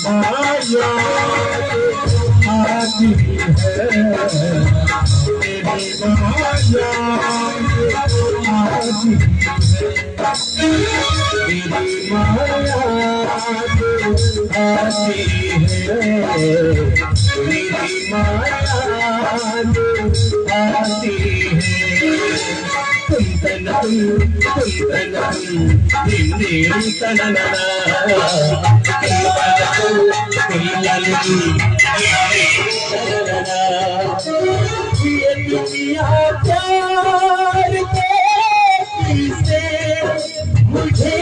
माया आती है, मेरी माया आती है, मेरी माया आती है, मेरी माया आती है। कुंतनम कुंतनम निन्ने तनना ये दुनिया प्यार से मुझे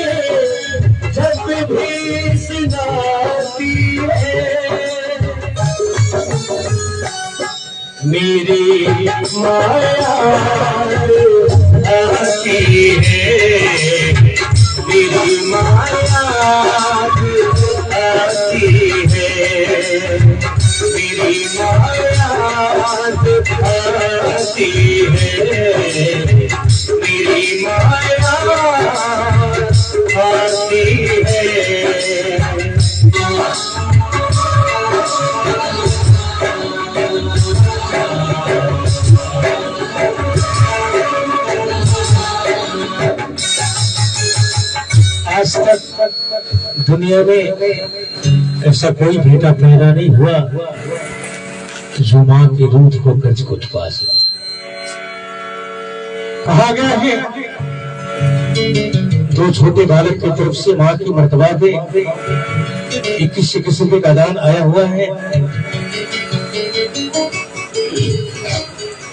जब भी सुनाती है, मेरी माया आती है, मेरी माया आती है, मेरी माया आती है, मेरी माया आती है। आज तक दुनिया में ऐसा कोई बेटा पैदा नहीं हुआ जो मां के दूध को कर्ज को छुपा सके। कहा गया है दो छोटे बालक की तरफ से मां की मर्तबा पे 21 रुपए का दान आया हुआ है।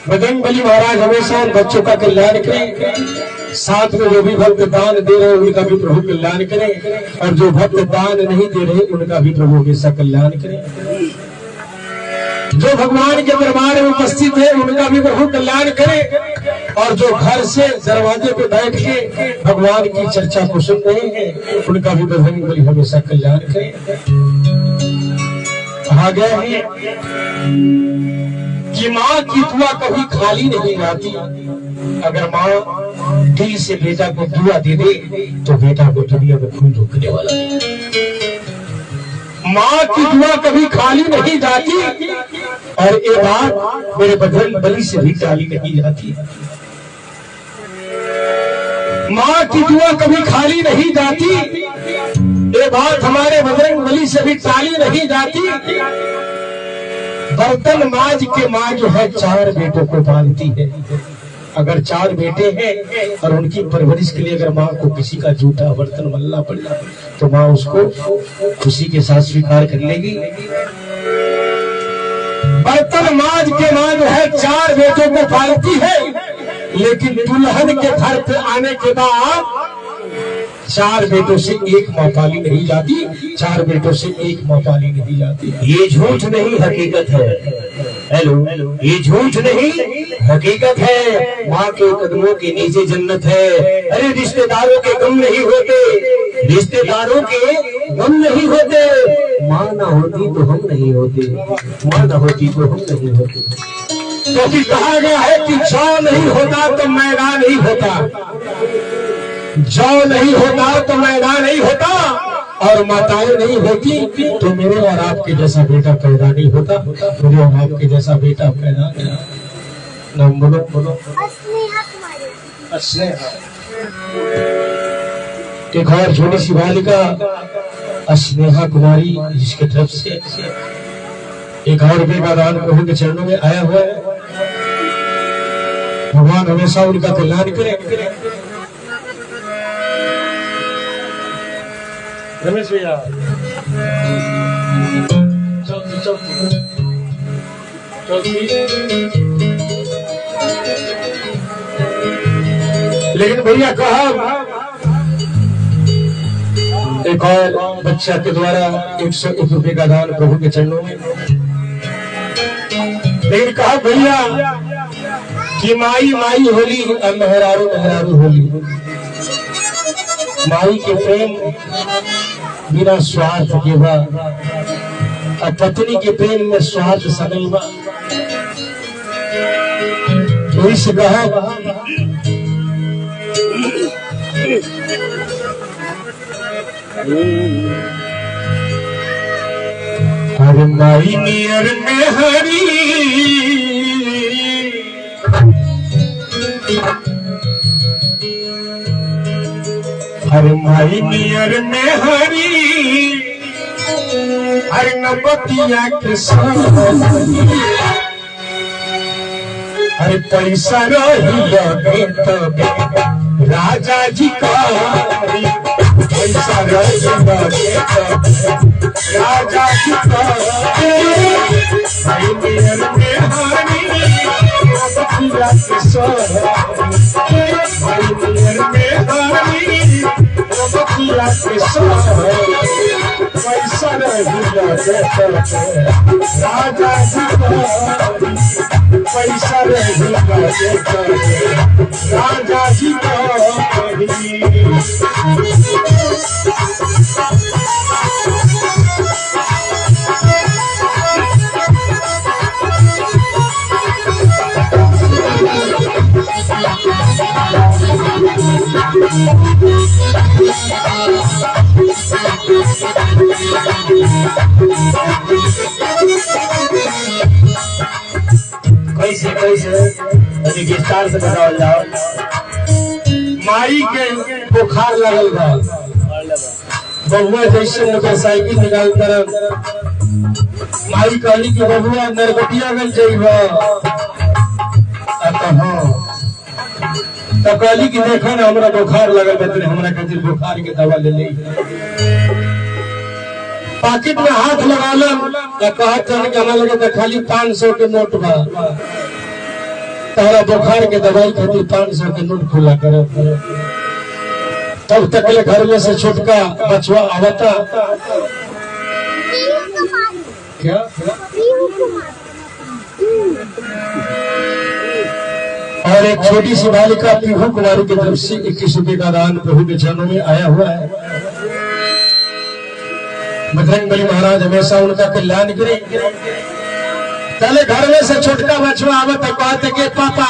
बजरंग बली महाराज हमेशा उन बच्चों का कल्याण करें, साथ में जो भी भक्त दान दे रहे उनका भी प्रभु कल्याण करें, और जो भक्त दान नहीं दे रहे उनका भी प्रभु हमेशा कल्याण करें। जो भगवान के दरबार में उपस्थित है उनका भी प्रभु कल्याण करें, और जो घर से दरवाजे पे बैठ के भगवान की चर्चा को सुन रहे हैं उनका भी बजरंग बली हमेशा कल्याण करें। कहा गया है कि माँ की दुआ कभी खाली नहीं जाती। अगर माँ दिल से बेटा को दुआ दे दे तो बेटा को दुनिया में कोई रोकने वाला नहीं। माँ की दुआ कभी खाली नहीं जाती, और ये बात मेरे बजरंग बली से भी टाली नहीं जाती। माँ की दुआ कभी खाली नहीं जाती, ये बात हमारे बजरंग बली से भी टाली नहीं जाती। बर्तन माज के माँ जो है 4 बेटों को पालती है। अगर 4 बेटे हैं और उनकी परवरिश के लिए अगर माँ को किसी का जूठा बर्तन मलना पड़ा तो माँ उसको खुशी के साथ स्वीकार कर लेगी। बर्तन माज के माँ जो है 4 बेटों को पालती है, लेकिन दुल्हन के घर पे आने के बाद 4 बेटों से एक माँ पाली नहीं जाती, 4 बेटों से एक माँ पाली नहीं जाती। ये झूठ नहीं हकीकत है। हेलो, ये झूठ नहीं हकीकत है। माँ के कदमों के नीचे जन्नत है। अरे रिश्तेदारों के गम नहीं होते, रिश्तेदारों के गम नहीं होते। माँ ना होती तो हम नहीं होते, माँ ना होती तो हम नहीं होते। क्योंकि कहा गया है कि जौ नहीं होता तो मैदान नहीं होता, जौ नहीं होता तो मैदान नहीं होता, और माताएं नहीं होती तो मेरे और आपके जैसा बेटा पैदा नहीं होता, मेरे और आपके जैसा बेटा पैदा नहीं। नाम बोलो बोलो। स्नेहा। एक और छोटी सी बालिका स्नेहा कुमारी, जिसके तरफ से 1 रुपए का दान प्रभु के चरणों में आया हुआ है। भगवान हमेशा उनका कल्याण करे। रमेश भैया लेकिन भैया कहा एक और बच्चा के द्वारा 101 रुपए का दान प्रभु के चरणों में। लेकिन कहा भैया कि माई माई होली और मेहरारू मेहरारू होली। माई के प्रेम बिना स्वार्थ के बा, और पत्नी के प्रेम में स्वार्थ सनल बा। से कहा हर माई नियर में हरी हर माई नियर में हरी हर नबतिया के हर पैसा रही लगे तबे राजा जी का पैसा रही लगे तबे राजा जी का नियर में हरी नबतिया के नियर में हरी नबतिया के पैसा रही लगे तबे राजा जी का पैसा रही लगे तबे राजा जी कैसे कैसे अभी विस्तार से बताओ जाओ। माई के बुखार लगल बा बहुआ जैसे मोटरसाइकिल निकाल कर माई कहली कि बहुआ नरकटियागंज जइबा तो कहली कि देखो ना हमरा बुखार लगल बा तने हमरा खातिर बुखार के दवा ले ले पाकिट में हाथ लगालन तो कहत जन के हमरा लगे तो खाली 500 के नोट बा तारा बुखार के दवाई खातिर 500 के नोट खुला कर तब तक ले घर में से छुटका बचवा आवता क्या और एक छोटी सी बालिका पीहू कुमारी की तरफ से 21 रुपए का दान प्रभु के चरणों में आया हुआ है। बजरंगबली महाराज हमेशा उनका कल्याण करे। चले घर में से छोटका बचवा आवत कहते के पापा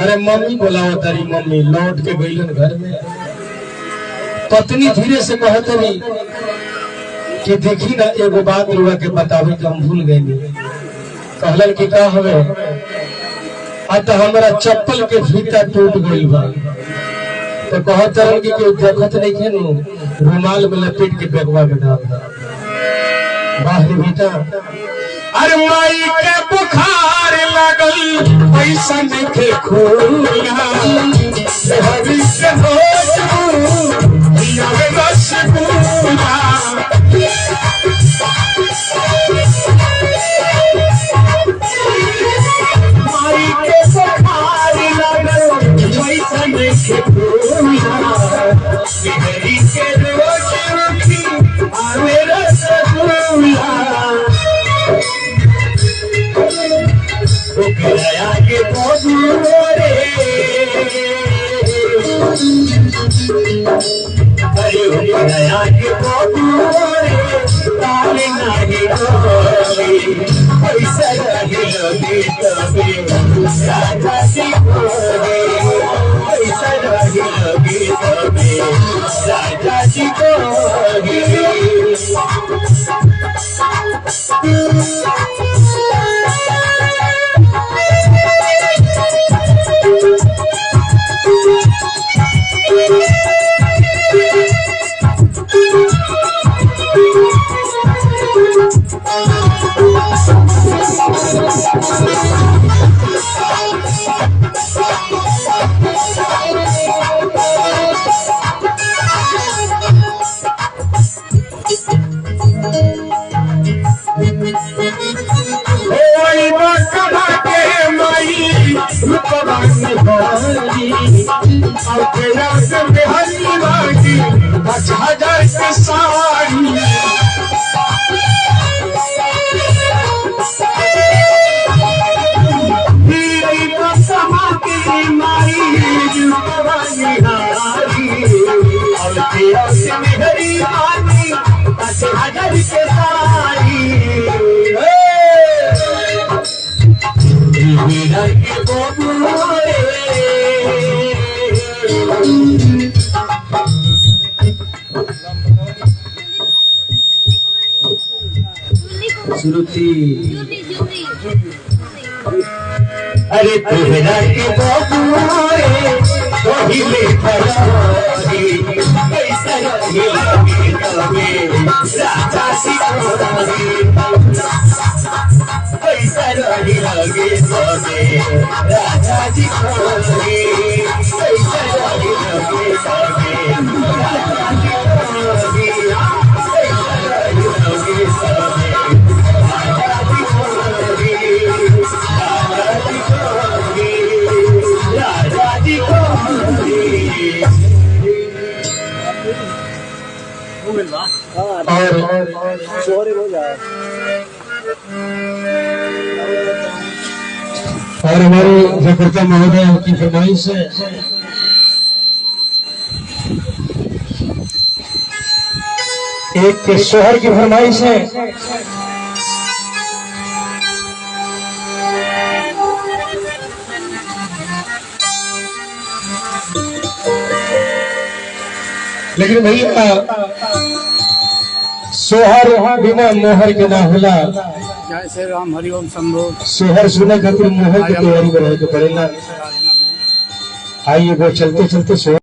अरे मम्मी बोलाओ तारी मम्मी लौट के गईलन घर में। पत्नी धीरे से कहते नहीं कि देखी ना एगो बात रुआ के बतावे कि हम भूल गए कहलन कि का हवे तो हमारा चप्पल के फीता टूट गई बा तो कहत रहे कि कोई देखत नहीं है नु रुमाल में लपेट के बेगवा में डाल दा बाहर बेटा। अरे माई के बुखार लगल पैसा देखे खोया हरी से हो दिया में रस पूरा माई के बुखार लगल पैसा देखे खोया हरी के रोज उठी आवे रस पूरा गया के बोरे अरे गया के बोरे ताले नाही गोरे पैसा रही लगे तबे राजा जी गोरे पैसा रही लगे तबे राजा जी गोरे श्रुति। अरे तोहरा के बबुआरे पहिले फरारी कैसा रही लगे तबे राजा सिकोरी कैसा रही लगे तबे राजा सिकोरी कैसा रही लगे तबे राजा सिकोरी कैसा रही लगे तबे और हमारे जगर्ता महोदय की फरमाइश है एक शोहर की फरमाइश है। लेकिन भैया सोहर बिना मोहर के ना होला। जय श्री राम हरिओम शंभो। सोहर सुने खातिर मोहर की तैयारी करे के पड़ेला। आइए वो चलते चलते सोहर